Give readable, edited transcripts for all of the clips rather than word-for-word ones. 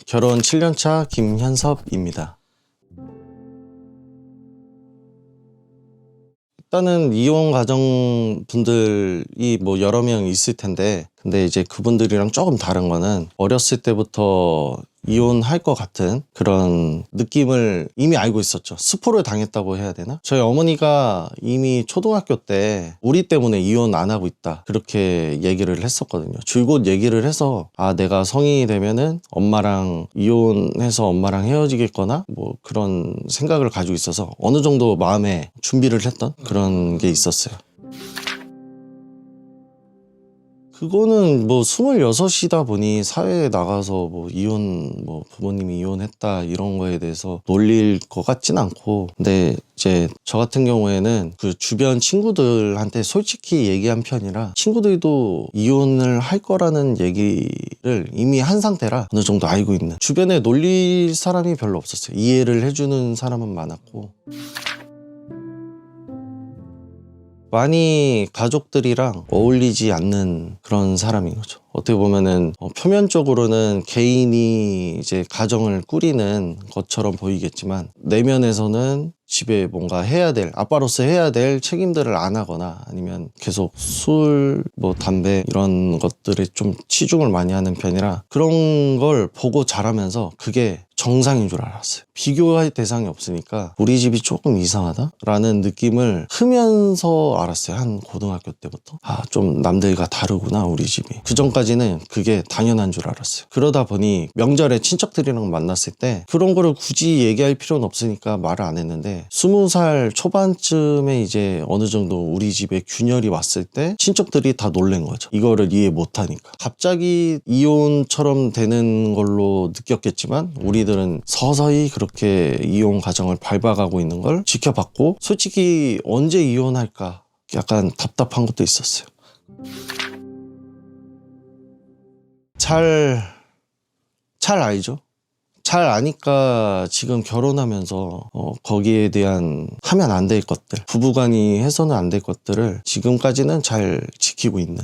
결혼 7년차 김현섭입니다. 일단은 이혼 가정 분들이 뭐 여러 명 있을 텐데, 근데 이제 그분들이랑 조금 다른 거는 어렸을 때부터 이혼할 것 같은 그런 느낌을 이미 알고 있었죠. 스포를 당했다고 해야 되나? 저희 어머니가 이미 초등학교 때 우리 때문에 이혼 안 하고 있다, 그렇게 얘기를 했었거든요. 줄곧 얘기를 해서 내가 성인이 되면은 엄마랑 이혼해서 엄마랑 헤어지겠거나 뭐 그런 생각을 가지고 있어서 어느 정도 마음에 준비를 했던 그런 게 있었어요. 그거는 뭐 26이다 보니 사회에 나가서 뭐 이혼, 뭐 부모님이 이혼했다 이런 거에 대해서 놀릴 것 같진 않고, 근데 이제 저 같은 경우에는 그 주변 친구들한테 솔직히 얘기한 편이라 친구들도 이혼을 할 거라는 얘기를 이미 한 상태라 어느 정도 알고 있는, 주변에 놀릴 사람이 별로 없었어요. 이해를 해주는 사람은 많았고, 많이 가족들이랑 어울리지 않는 그런 사람인 거죠. 어떻게 보면은 표면적으로는 개인이 이제 가정을 꾸리는 것처럼 보이겠지만 내면에서는 집에 뭔가 해야 될, 아빠로서 해야 될 책임들을 안 하거나 아니면 계속 술, 뭐 담배 이런 것들에 좀 치중을 많이 하는 편이라 그런 걸 보고 자라면서 그게 정상인 줄 알았어요. 비교할 대상이 없으니까 우리 집이 조금 이상하다? 라는 느낌을 크면서 알았어요. 한 고등학교 때부터. 좀 남들과 다르구나 우리 집이. 그 전까지는 그게 당연한 줄 알았어요. 그러다 보니 명절에 친척들이랑 만났을 때 그런 거를 굳이 얘기할 필요는 없으니까 말을 안 했는데, 20살 초반쯤에 이제 어느 정도 우리 집에 균열이 왔을 때 친척들이 다 놀란 거죠. 이거를 이해 못하니까. 갑자기 이혼처럼 되는 걸로 느꼈겠지만 우리들은 서서히 그렇게 이혼 과정을 밟아가고 있는 걸 지켜봤고, 솔직히 언제 이혼할까 약간 답답한 것도 있었어요. 잘 알죠? 잘 아니까 지금 결혼하면서 거기에 대한 하면 안 될 것들, 부부간이 해서는 안 될 것들을 지금까지는 잘 지키고 있는.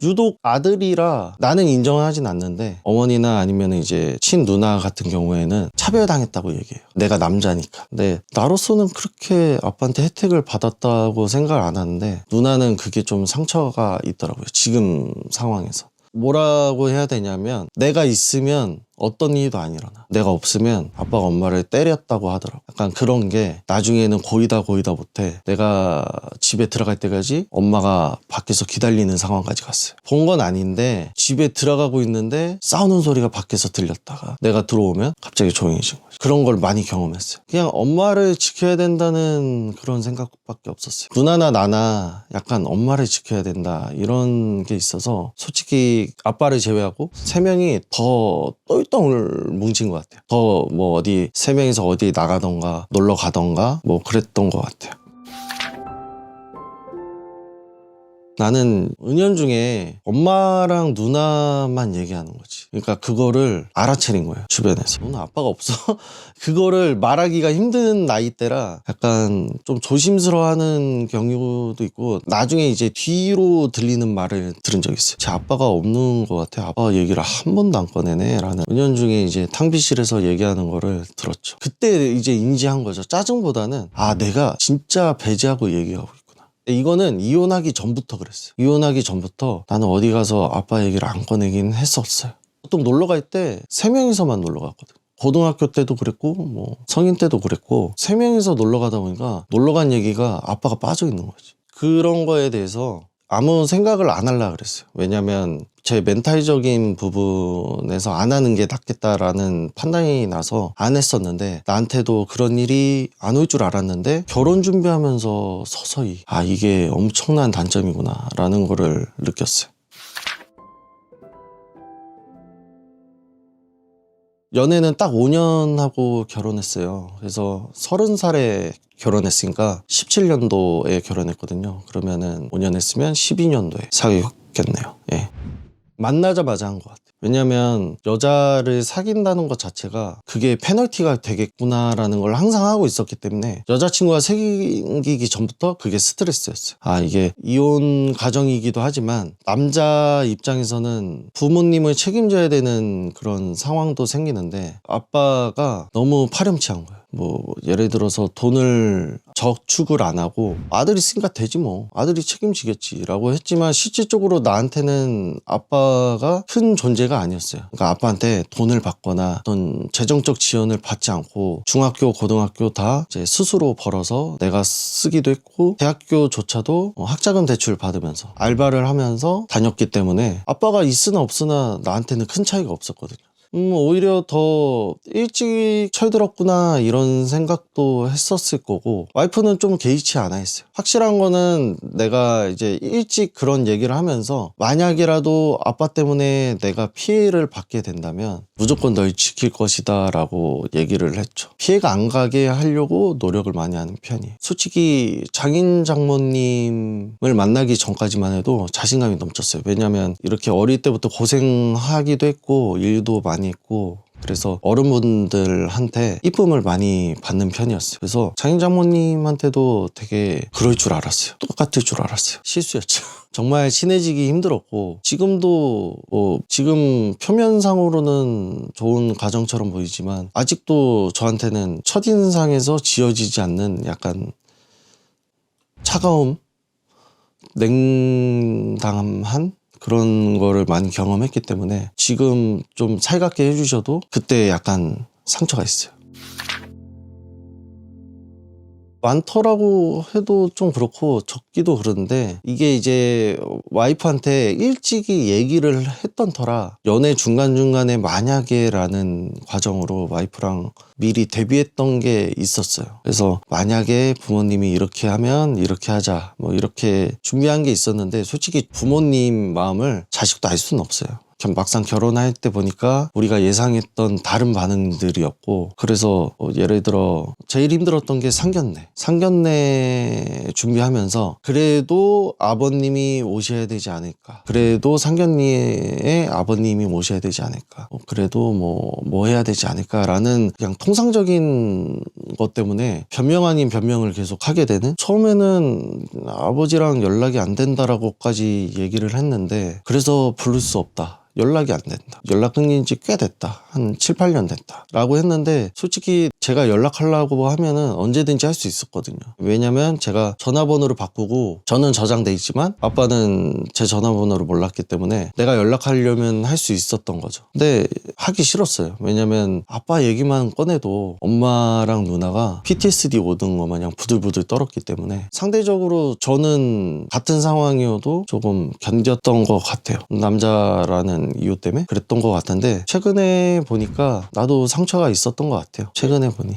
유독 아들이라 나는 인정하진 않는데 어머니나 아니면 이제 친누나 같은 경우에는 차별당했다고 얘기해요. 내가 남자니까. 근데 나로서는 그렇게 아빠한테 혜택을 받았다고 생각을 안 하는데 누나는 그게 좀 상처가 있더라고요. 지금 상황에서. 뭐라고 해야 되냐면, 내가 있으면 어떤 일도 안 일어나. 내가 없으면 아빠가 엄마를 때렸다고 하더라고. 약간 그런 게 나중에는 고이다 못해 내가 집에 들어갈 때까지 엄마가 밖에서 기다리는 상황까지 갔어요. 본 건 아닌데 집에 들어가고 있는데 싸우는 소리가 밖에서 들렸다가 내가 들어오면 갑자기 조용해진 거죠. 그런 걸 많이 경험했어요. 그냥 엄마를 지켜야 된다는 그런 생각밖에 없었어요. 누나나 나나 약간 엄마를 지켜야 된다 이런 게 있어서 솔직히 아빠를 제외하고 3명이 더 똘똘 뭉친 것 같아요. 더 뭐 어디 3명이서 어디 나가던가 놀러 가던가 뭐 그랬던 것 같아요. 나는 은연중에 엄마랑 누나만 얘기하는 거지. 그러니까 그거를 알아채린 거예요, 주변에서. 너는 아빠가 없어? 그거를 말하기가 힘든 나이대라 약간 좀 조심스러워하는 경우도 있고, 나중에 이제 뒤로 들리는 말을 들은 적이 있어요. 제 아빠가 없는 것 같아. 아빠 얘기를 한 번도 안 꺼내네 라는, 은연중에 이제 탕비실에서 얘기하는 거를 들었죠. 그때 이제 인지한 거죠. 짜증보다는 내가 진짜 배제하고 얘기하고 있구나. 이거는 이혼하기 전부터 그랬어요. 이혼하기 전부터 나는 어디 가서 아빠 얘기를 안 꺼내긴 했었어요. 보통 놀러 갈 때 3명이서만 놀러 갔거든. 고등학교 때도 그랬고 뭐 성인 때도 그랬고 3명이서 놀러 가다 보니까 놀러 간 얘기가 아빠가 빠져 있는 거지. 그런 거에 대해서 아무 생각을 안 하려고 그랬어요. 왜냐면 제 멘탈적인 부분에서 안 하는 게 낫겠다라는 판단이 나서 안 했었는데, 나한테도 그런 일이 안 올 줄 알았는데 결혼 준비하면서 서서히 이게 엄청난 단점이구나 라는 거를 느꼈어요. 연애는 딱 5년 하고 결혼했어요. 그래서 30살에 결혼했으니까 17년도에 결혼했거든요. 그러면은 5년 했으면 12년도에 사귀었겠네요. 예. 만나자마자 한 것 같아요. 왜냐면 여자를 사귄다는 것 자체가 그게 페널티가 되겠구나라는 걸 항상 하고 있었기 때문에 여자친구가 생기기 전부터 그게 스트레스였어요. 아, 이게 이혼 가정이기도 하지만 남자 입장에서는 부모님을 책임져야 되는 그런 상황도 생기는데 아빠가 너무 파렴치한 거예요. 뭐 예를 들어서 돈을 저축을 안 하고 아들이 있으니까 되지 뭐, 아들이 책임지겠지 라고 했지만 실질적으로 나한테는 아빠가 큰 존재가 아니었어요. 그러니까 아빠한테 돈을 받거나 어떤 재정적 지원을 받지 않고 중학교 고등학교 다 이제 스스로 벌어서 내가 쓰기도 했고 대학교조차도 학자금 대출 받으면서 알바를 하면서 다녔기 때문에 아빠가 있으나 없으나 나한테는 큰 차이가 없었거든요. 오히려 더 일찍 철들었구나 이런 생각도 했었을 거고, 와이프는 좀 개의치 않아 했어요. 확실한 거는 내가 이제 일찍 그런 얘기를 하면서 만약이라도 아빠 때문에 내가 피해를 받게 된다면 무조건 널 지킬 것이다 라고 얘기를 했죠. 피해가 안 가게 하려고 노력을 많이 하는 편이에요. 솔직히 장인 장모님을 만나기 전까지만 해도 자신감이 넘쳤어요. 왜냐면 이렇게 어릴 때부터 고생하기도 했고 일도 많이 했고 그래서 어른분들한테 이쁨을 많이 받는 편이었어요. 그래서 장인 장모님한테도 되게 그럴 줄 알았어요. 똑같을 줄 알았어요. 실수였죠. 정말 친해지기 힘들었고 지금도 지금 표면상으로는 좋은 가정처럼 보이지만 아직도 저한테는 첫인상에서 지어지지 않는 약간 차가움, 냉담한 그런 거를 많이 경험했기 때문에 지금 좀 살갑게 해주셔도 그때 약간 상처가 있어요. 많더라고 해도 좀 그렇고 적기도 그런데 이게 이제 와이프한테 일찍이 얘기를 했던 터라 연애 중간중간에 만약에 라는 과정으로 와이프랑 미리 대비했던 게 있었어요. 그래서 만약에 부모님이 이렇게 하면 이렇게 하자 뭐 이렇게 준비한 게 있었는데 솔직히 부모님 마음을 자식도 알 수는 없어요. 막상 결혼할 때 보니까 우리가 예상했던 다른 반응들이었고 그래서 예를 들어 제일 힘들었던 게 상견례 준비하면서 그래도 아버님이 오셔야 되지 않을까, 그래도 상견례에 아버님이 오셔야 되지 않을까, 그래도 뭐 해야 되지 않을까라는 그냥 통상적인 것 때문에 변명 아닌 변명을 계속 하게 되는, 처음에는 아버지랑 연락이 안 된다라고까지 얘기를 했는데 그래서 부를 수 없다, 연락이 안 된다, 연락 끊긴 지 꽤 됐다, 한 7, 8년 됐다 라고 했는데 솔직히 제가 연락하려고 하면은 언제든지 할 수 있었거든요. 왜냐면 제가 전화번호를 바꾸고 저는 저장돼 있지만 아빠는 제 전화번호를 몰랐기 때문에 내가 연락하려면 할 수 있었던 거죠. 근데 하기 싫었어요. 왜냐면 아빠 얘기만 꺼내도 엄마랑 누나가 PTSD 오는 거 마냥 부들부들 떨었기 때문에 상대적으로 저는 같은 상황이어도 조금 견뎠던 것 같아요. 남자라는 이유 때문에 그랬던 것 같은데 최근에 보니까 나도 상처가 있었던 것 같아요. 최근에 보니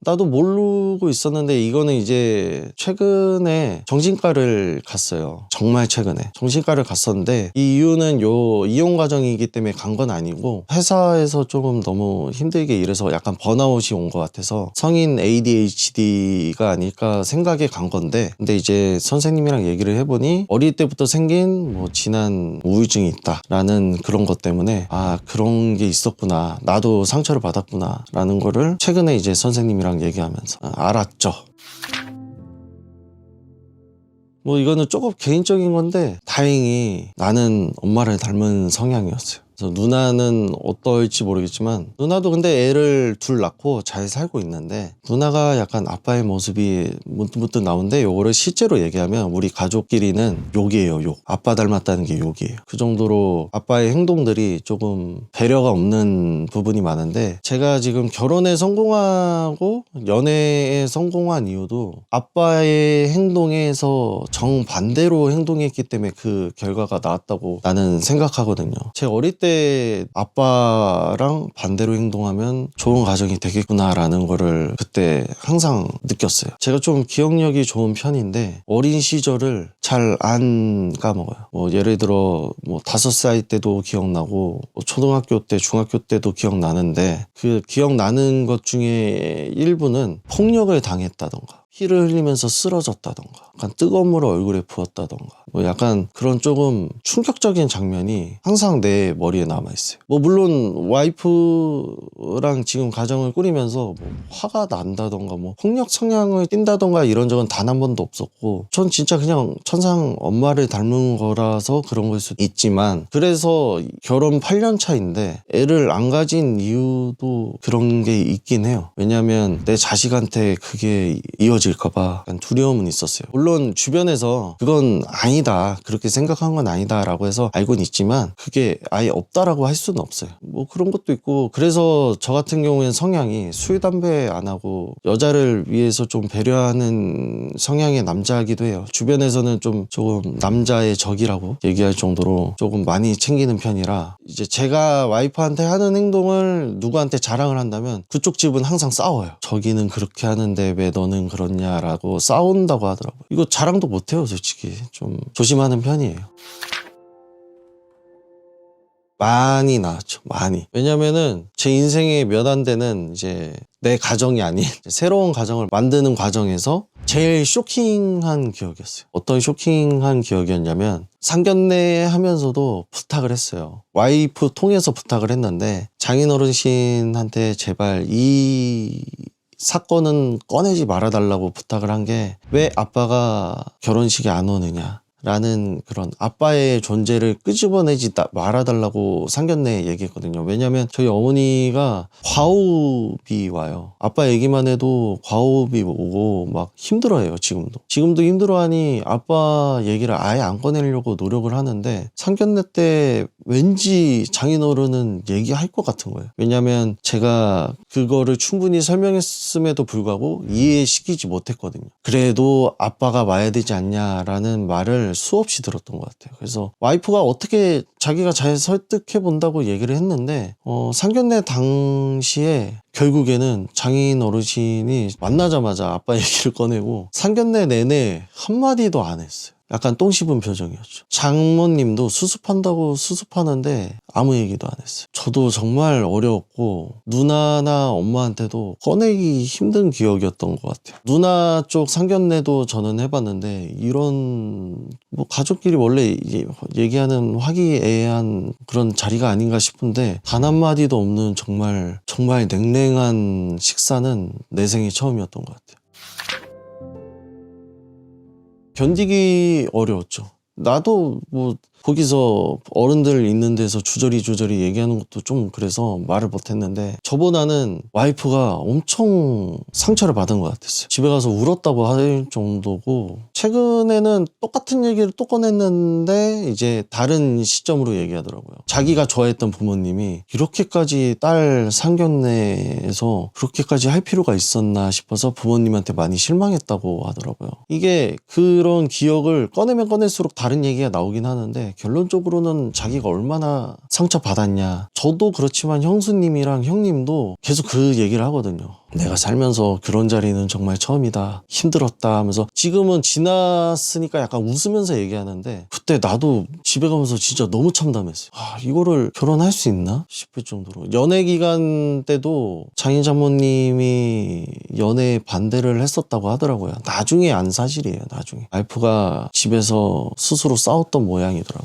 나도 모르고 있었는데 이거는 이제 최근에 정신과를 갔어요. 정말 최근에 정신과를 갔었는데 이 이유는 이혼 과정이기 때문에 간 건 아니고 회사에서 조금 너무 힘들게 일해서 약간 번아웃이 온 것 같아서 성인 ADHD가 아닐까 생각에 간 건데, 근데 이제 선생님이랑 얘기를 해보니 어릴 때부터 생긴 지난 우울증이 있다라는 그런 것 때문에 아, 그런 게 있었구나, 나도 상처를 받았구나 라는 거를 최근에 이제 선생님이랑 얘기하면서 알았죠. 이거는 조금 개인적인 건데 다행히 나는 엄마를 닮은 성향이었어요. 그래서 누나는 어떨지 모르겠지만 누나도 근데 애를 둘 낳고 잘 살고 있는데 누나가 약간 아빠의 모습이 문득문득 나오는데 요거를 실제로 얘기하면 우리 가족끼리는 욕이에요. 욕. 아빠 닮았다는 게 욕이에요. 그 정도로 아빠의 행동들이 조금 배려가 없는 부분이 많은데 제가 지금 결혼에 성공하고 연애에 성공한 이유도 아빠의 행동에서 정반대로 행동했기 때문에 그 결과가 나왔다고 나는 생각하거든요. 제 어릴 때 아빠랑 반대로 행동하면 좋은 가정이 되겠구나 라는 거를 그때 항상 느꼈어요. 제가 좀 기억력이 좋은 편인데 어린 시절을 잘 안 까먹어요. 예를 들어 5살 때도 기억나고 초등학교 때 중학교 때도 기억나는데 그 기억나는 것 중에 일부는 폭력을 당했다던가 피를 흘리면서 쓰러졌다던가 약간 뜨거운 물을 얼굴에 부었다던가 뭐 약간 그런 조금 충격적인 장면이 항상 내 머리에 남아있어요. 뭐 물론 와이프랑 지금 가정을 꾸리면서 뭐 화가 난다던가 뭐 폭력 성향을 띈다던가 이런 적은 단 한 번도 없었고 전 진짜 그냥 천상 엄마를 닮은 거라서 그런 걸 수도 있지만 그래서 결혼 8년 차인데 애를 안 가진 이유도 그런 게 있긴 해요. 왜냐면 내 자식한테 그게 이어질까봐 약간 두려움은 있었어요. 물론 주변에서 그건 아니다 그렇게 생각한 건 아니다 라고 해서 알고는 있지만 그게 아예 없다라고 할 수는 없어요. 뭐 그런 것도 있고 그래서 저 같은 경우에는 성향이 술 담배 안 하고 여자를 위해서 좀 배려하는 성향의 남자이기도 해요. 주변에서는 좀 조금 남자의 적이라고 얘기할 정도로 조금 많이 챙기는 편이라 이제 제가 와이프한테 하는 행동을 누구한테 자랑을 한다면 그쪽 집은 항상 싸워요. 저기는 그렇게 하는데 왜 너는 그렇냐라고 싸운다고 하더라고요. 이거 자랑도 못해요 솔직히. 좀 조심하는 편이에요. 많이 나왔죠. 많이. 왜냐면은 제 인생의 몇 안 되는 이제 내 가정이 아닌 새로운 가정을 만드는 과정에서 제일 쇼킹한 기억이었어요. 어떤 쇼킹한 기억이었냐면 상견례 하면서도 부탁을 했어요. 와이프 통해서 부탁을 했는데 장인어르신한테 제발 이 사건은 꺼내지 말아달라고 부탁을 한 게 왜 아빠가 결혼식에 안 오느냐 라는 그런 아빠의 존재를 끄집어내지 말아달라고 상견례에 얘기했거든요. 왜냐면 저희 어머니가 과호흡이 와요. 아빠 얘기만 해도 과호흡이 오고 막 힘들어해요. 지금도 힘들어하니 아빠 얘기를 아예 안 꺼내려고 노력을 하는데 상견례 때 왠지 장인어른은 얘기할 것 같은 거예요. 왜냐면 제가 그거를 충분히 설명했음에도 불구하고 이해시키지 못했거든요. 그래도 아빠가 와야 되지 않냐라는 말을 수없이 들었던 것 같아요. 그래서 와이프가 어떻게 자기가 잘 설득해 본다고 얘기를 했는데 상견례 당시에 결국에는 장인 어르신이 만나자마자 아빠 얘기를 꺼내고 상견례 내내 한마디도 안 했어요. 약간 똥 씹은 표정이었죠. 장모님도 수습한다고 수습하는데 아무 얘기도 안 했어요. 저도 정말 어려웠고 누나나 엄마한테도 꺼내기 힘든 기억이었던 것 같아요. 누나 쪽 상견례도 저는 해봤는데 이런 뭐 가족끼리 원래 얘기하는 화기애애한 그런 자리가 아닌가 싶은데 단 한마디도 없는 정말 냉랭한 식사는 내 생이 처음이었던 것 같아요. 견디기 어려웠죠. 나도 뭐 거기서 어른들 있는 데서 주저리 얘기하는 것도 좀 그래서 말을 못했는데 저보다는 와이프가 엄청 상처를 받은 것 같았어요. 집에 가서 울었다고 할 정도고 최근에는 똑같은 얘기를 또 꺼냈는데 이제 다른 시점으로 얘기하더라고요. 자기가 좋아했던 부모님이 이렇게까지 딸 상견례에서 그렇게까지 할 필요가 있었나 싶어서 부모님한테 많이 실망했다고 하더라고요. 이게 그런 기억을 꺼내면 꺼낼수록 다른 얘기가 나오긴 하는데 결론적으로는 자기가 얼마나 상처받았냐. 저도 그렇지만 형수님이랑 형님도 계속 그 얘기를 하거든요. 내가 살면서 그런 자리는 정말 처음이다. 힘들었다 하면서 지금은 지났으니까 약간 웃으면서 얘기하는데 그때 나도 집에 가면서 진짜 너무 참담했어요. 이거를 결혼할 수 있나 싶을 정도로. 연애 기간 때도 장인 장모님이 연애에 반대를 했었다고 하더라고요. 나중에 안 사실이에요. 나중에 와이프가 집에서 스스로 싸웠던 모양이더라고요.